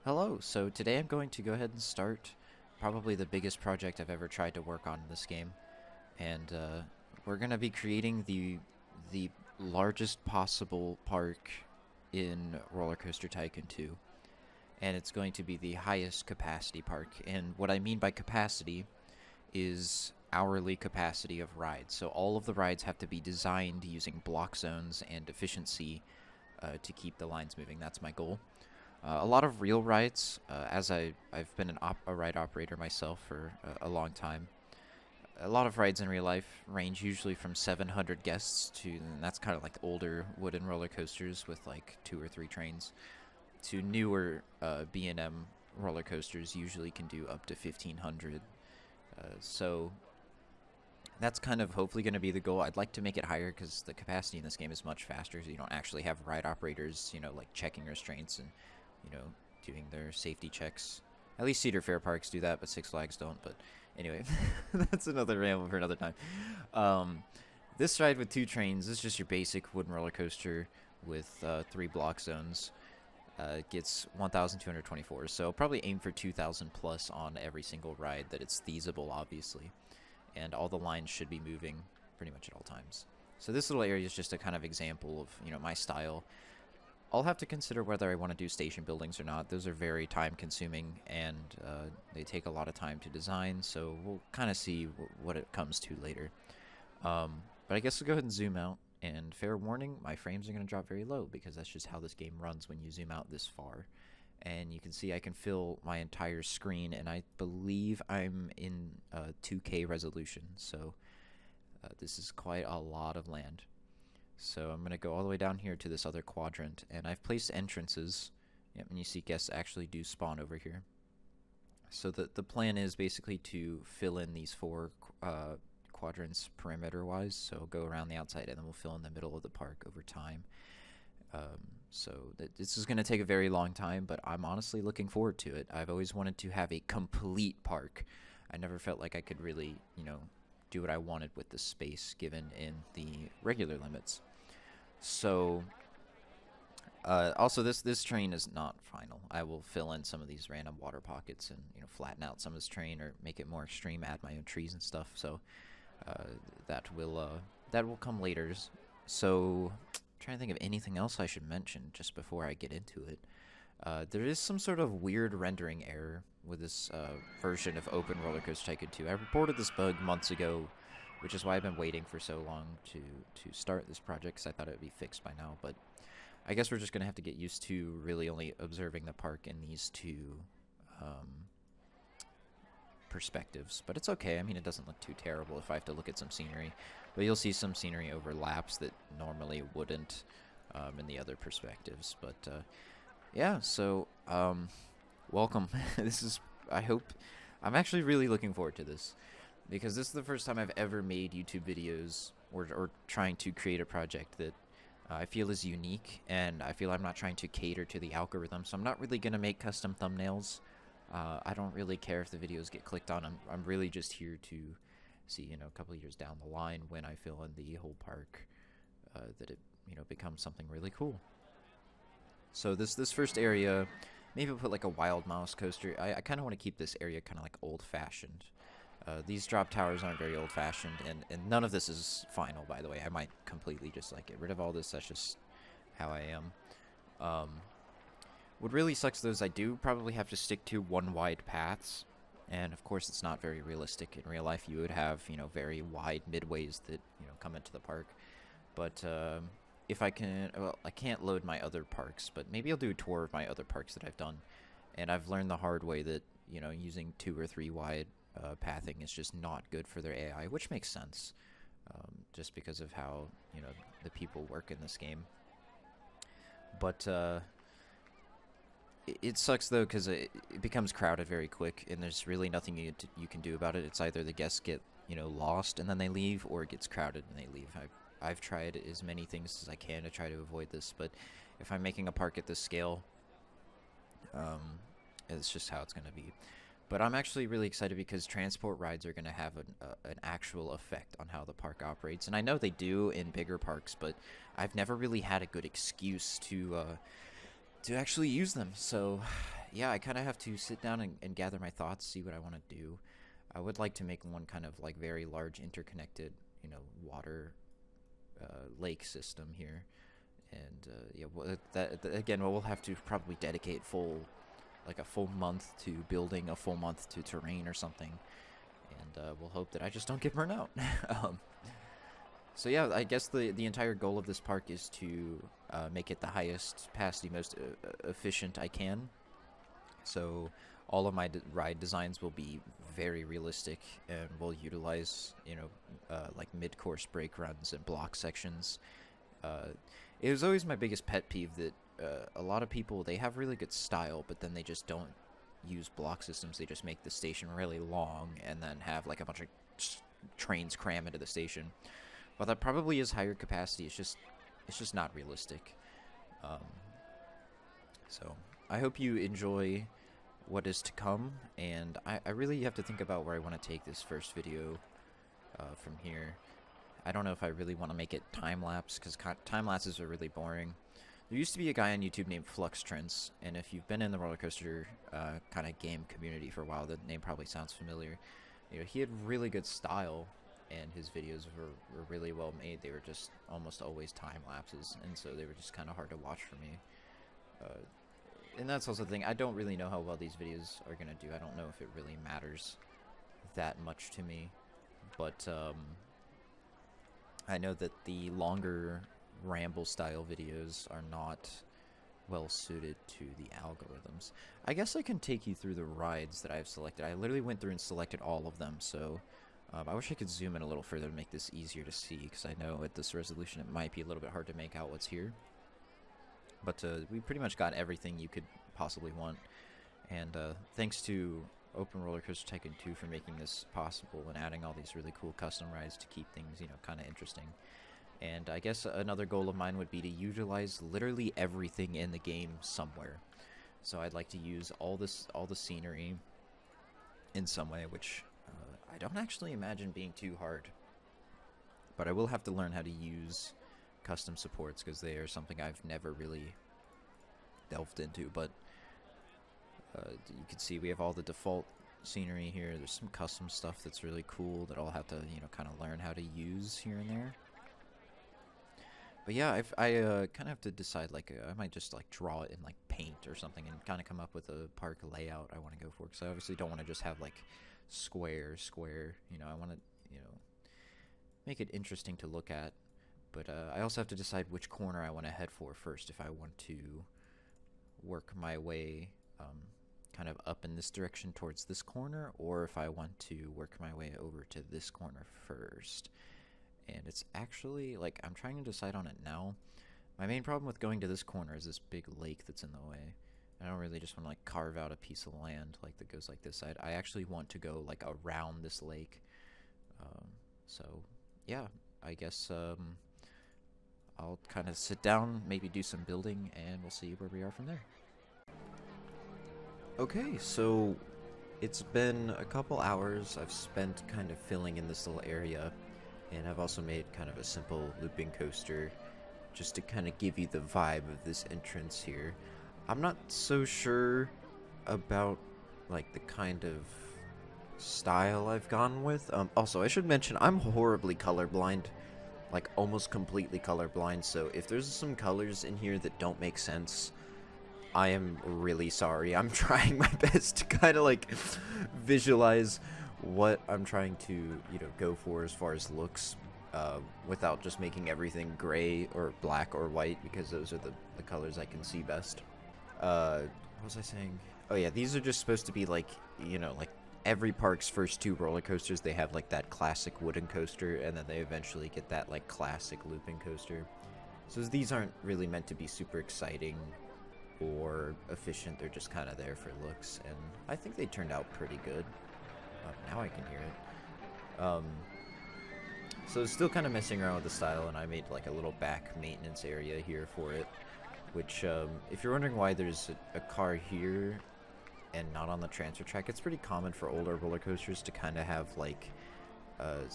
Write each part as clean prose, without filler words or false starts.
Hello, so today I'm going to go ahead and start probably the biggest project I've ever tried to work on in this game. And we're going to be creating the largest possible park in Roller Coaster Tycoon 2. And it's going to be the highest capacity park. And what I mean by capacity is hourly capacity of rides. So all of the rides have to be designed using block zones and efficiency to keep the lines moving. That's my goal. A lot of real rides, as I've been a ride operator myself for a long time. A lot of rides in real life range usually from 700 guests to, and that's kind of like older wooden roller coasters with like 2 or 3 trains, to newer B&M roller coasters usually can do up to 1,500. So that's kind of hopefully going to be the goal. I'd like to make it higher because the capacity in this game is much faster. So you don't actually have ride operators, like checking restraints and, you know, doing their safety checks. At least Cedar Fair parks do that, but Six Flags don't. But anyway, that's another ramble for another time. This ride with 2 trains is just your basic wooden roller coaster with 3 block zones. It gets 1,224, so I'll probably aim for 2,000 plus on every single ride that it's feasible, obviously. And all the lines should be moving pretty much at all times. So this little area is just a kind of example of, my style. I'll have to consider whether I want to do station buildings or not. Those are very time consuming and they take a lot of time to design, so we'll kind of see what it comes to later. But I guess we'll go ahead and zoom out. And fair warning, my frames are going to drop very low because that's just how this game runs when you zoom out this far. And you can see I can fill my entire screen, and I believe I'm in 2K resolution, so this is quite a lot of land. So I'm going to go all the way down here to this other quadrant, and I've placed entrances. Yep, and you see guests actually do spawn over here. So the plan is basically to fill in these 4 quadrants perimeter-wise, so go around the outside, and then we'll fill in the middle of the park over time. So this is going to take a very long time, but I'm honestly looking forward to it. I've always wanted to have a complete park. I never felt like I could really, do what I wanted with the space given in the regular limits. So, also this train is not final. I will fill in some of these random water pockets and flatten out some of this train or make it more extreme, add my own trees and stuff. So that will come later. So trying to think of anything else I should mention just before I get into it. There is some sort of weird rendering error with this version of Open Roller Coaster Tycoon 2. I reported this bug months ago, which is why I've been waiting for so long to start this project, because I thought it would be fixed by now. But I guess we're just going to have to get used to really only observing the park in these 2 perspectives. But it's okay. I mean, it doesn't look too terrible if I have to look at some scenery. But you'll see some scenery overlaps that normally wouldn't in the other perspectives. But yeah, so welcome. I'm actually really looking forward to this, because this is the first time I've ever made YouTube videos or trying to create a project that I feel is unique, and I feel I'm not trying to cater to the algorithm, so I'm not really going to make custom thumbnails. I don't really care if the videos get clicked on. I'm really just here to see, a couple of years down the line when I fill in the whole park, that it, becomes something really cool. So this first area, maybe we'll put like a wild mouse coaster. I kind of want to keep this area kind of like old-fashioned. These drop towers aren't very old-fashioned, and none of this is final, by the way. I might completely just like get rid of all this. That's just how I am. What really sucks, though, is I do probably have to stick to 1 wide paths, and of course it's not very realistic. In real life, you would have, very wide midways that, come into the park. But if I can, well, I can't load my other parks, but maybe I'll do a tour of my other parks that I've done. And I've learned the hard way that, using 2 or 3 wide pathing is just not good for their AI, which makes sense, just because of how, the people work in this game. But it sucks, though, because it becomes crowded very quick, and there's really nothing you can do about it. It's either the guests get, lost and then they leave, or it gets crowded and they leave. I've tried as many things as I can to try to avoid this, but if I'm making a park at this scale, it's just how it's going to be. But I'm actually really excited because transport rides are going to have an actual effect on how the park operates. And I know they do in bigger parks, but I've never really had a good excuse to actually use them. So yeah, I kind of have to sit down and gather my thoughts, see what I want to do. I would like to make one kind of like very large interconnected, water lake system here, and yeah, again, we'll have to probably dedicate like a full month to building, a full month to terrain or something, and we'll hope that I just don't get burnt out. um, so yeah, I guess the entire goal of this park is to make it the highest capacity, most efficient I can. So all of my ride designs will be very realistic and will utilize, like mid-course brake runs and block sections. Uh, it was always my biggest pet peeve that a lot of people, they have really good style, but then they just don't use block systems. They just make the station really long and then have like a bunch of trains cram into the station. Well, that probably is higher capacity. It's just not realistic. Um, so I hope you enjoy what is to come, and I really have to think about where I want to take this first video from here. I don't know if I really want to make it time-lapse, because time-lapses are really boring. There used to be a guy on YouTube named Flux Trents, and if you've been in the roller coaster kind of game community for a while, the name probably sounds familiar. He had really good style, and his videos were really well made. They were just almost always time-lapses, and so they were just kind of hard to watch for me. And that's also the thing, I don't really know how well these videos are going to do. I don't know if it really matters that much to me, but I know that the longer ramble style videos are not well suited to the algorithms. I guess I can take you through the rides that I've selected. I literally went through and selected all of them, so I wish I could zoom in a little further to make this easier to see, because I know at this resolution it might be a little bit hard to make out what's here. But we pretty much got everything you could possibly want, and thanks to Open Roller Coaster Tycoon 2 for making this possible and adding all these really cool custom rides to keep things, kind of interesting. And I guess another goal of mine would be to utilize literally everything in the game somewhere. So I'd like to use all the scenery in some way, which I don't actually imagine being too hard. But I will have to learn how to use custom supports, because they are something I've never really delved into. But you can see we have all the default scenery here. There's some custom stuff that's really cool that I'll have to kind of learn how to use here and there. But yeah, I kind of have to decide, like, I might just like draw it in like paint or something and kind of come up with a park layout I want to go for, because I obviously don't want to just have like square, I want to make it interesting to look at. But I also have to decide which corner I want to head for first, if I want to work my way kind of up in this direction towards this corner, or if I want to work my way over to this corner first. And it's actually, like, I'm trying to decide on it now. My main problem with going to this corner is this big lake that's in the way. I don't really just want to like carve out a piece of land like that goes like this. I actually want to go like around this lake. So yeah, I guess I'll kind of sit down, maybe do some building, and we'll see where we are from there. Okay, so it's been a couple hours I've spent kind of filling in this little area, and I've also made kind of a simple looping coaster just to kind of give you the vibe of this entrance here. I'm not so sure about like the kind of style I've gone with. Also, I should mention I'm horribly colorblind, like almost completely colorblind, so if there's some colors in here that don't make sense, I am really sorry. I'm trying my best to kind of like visualize what I'm trying to, go for as far as looks, without just making everything gray or black or white, because those are the colors I can see best. What was I saying? Oh yeah, these are just supposed to be like, like every park's first two roller coasters, they have like that classic wooden coaster, and then they eventually get that like classic looping coaster. So these aren't really meant to be super exciting or efficient, they're just kind of there for looks, and I think they turned out pretty good. Now I can hear it. So still kind of messing around with the style, and I made like a little back maintenance area here for it, which if you're wondering why there's a car here and not on the transfer track, it's pretty common for older roller coasters to kind of have like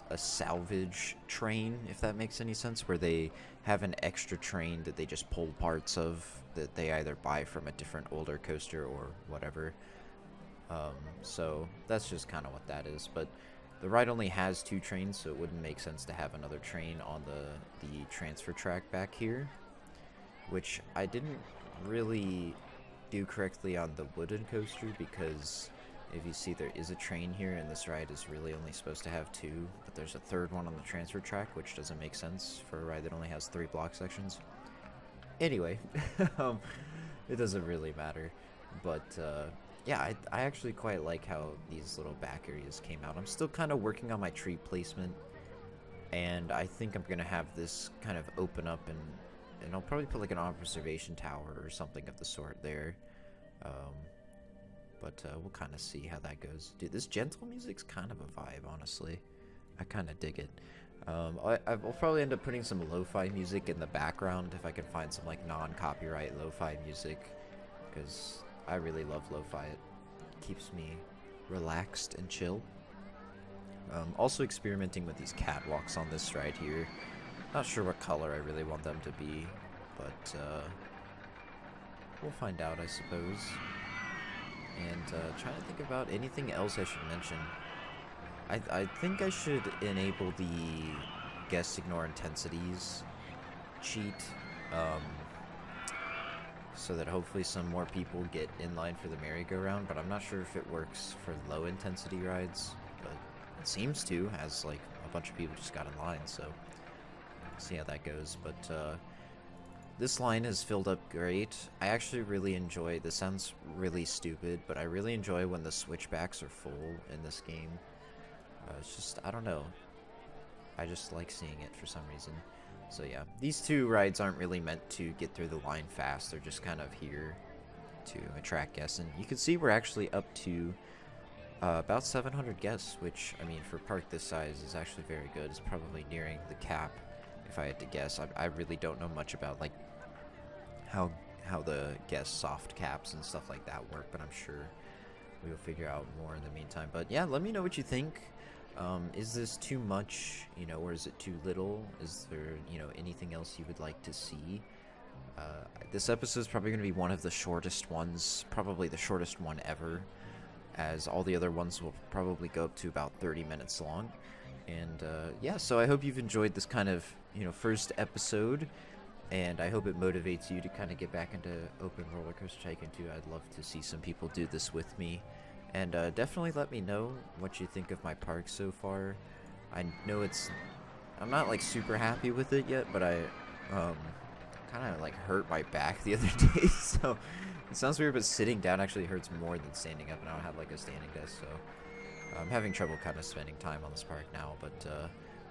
a salvage train, if that makes any sense, where they have an extra train that they just pull parts of that they either buy from a different older coaster or whatever. So that's just kind of what that is. But the ride only has 2 trains, so it wouldn't make sense to have another train on the transfer track back here, which I didn't really do correctly on the wooden coaster, because if you see, there is a train here, and this ride is really only supposed to have 2, but there's a 3rd one on the transfer track, which doesn't make sense for a ride that only has 3 block sections. Anyway, it doesn't really matter, but yeah, I actually quite like how these little back areas came out. I'm still kind of working on my tree placement, and I think I'm gonna have this kind of open up, and I'll probably put like an observation tower or something of the sort there. But we'll kind of see how that goes. Dude, this gentle music's kind of a vibe, honestly. I kind of dig it. I'll probably end up putting some lo-fi music in the background if I can find some like non-copyright lo-fi music, because I really love lo-fi. It keeps me relaxed and chill. Also experimenting with these catwalks on this ride here. Not sure what color I really want them to be, but we'll find out, I suppose. And trying to think about anything else I should mention. I think I should enable the guest ignore intensities cheat, so that hopefully some more people get in line for the merry-go-round, but I'm not sure if it works for low intensity rides, but it seems to, as like a bunch of people just got in line, so we'll see how that goes. But this line is filled up great. I actually really enjoy, this sounds really stupid, but I really enjoy when the switchbacks are full in this game. It's just, I don't know, I just like seeing it for some reason. So yeah, these 2 rides aren't really meant to get through the line fast, they're just kind of here to attract guests. And you can see we're actually up to about 700 guests, which, I mean, for a park this size is actually very good. It's probably nearing the cap, if I had to guess. I really don't know much about like how the guest soft caps and stuff like that work, but I'm sure we'll figure out more in the meantime. But yeah, let me know what you think. Is this too much, you know, or is it too little? Is there, you know, anything else you would like to see? This episode is probably going to be one of the shortest ones, probably the shortest one ever, as all the other ones will probably go up to about 30 minutes long. And yeah, so I hope you've enjoyed this kind of, you know, first episode, and I hope it motivates you to kind of get back into open roller coaster tycoon 2. I'd love to see some people do this with me. And definitely let me know what you think of my park so far. I know I'm not like super happy with it yet, but I kind of like hurt my back the other day, so it sounds weird, but sitting down actually hurts more than standing up, and I don't have like a standing desk, so I'm having trouble kind of spending time on this park now. But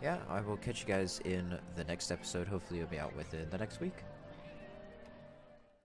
yeah, I will catch you guys in the next episode. Hopefully you'll be out with it the next week.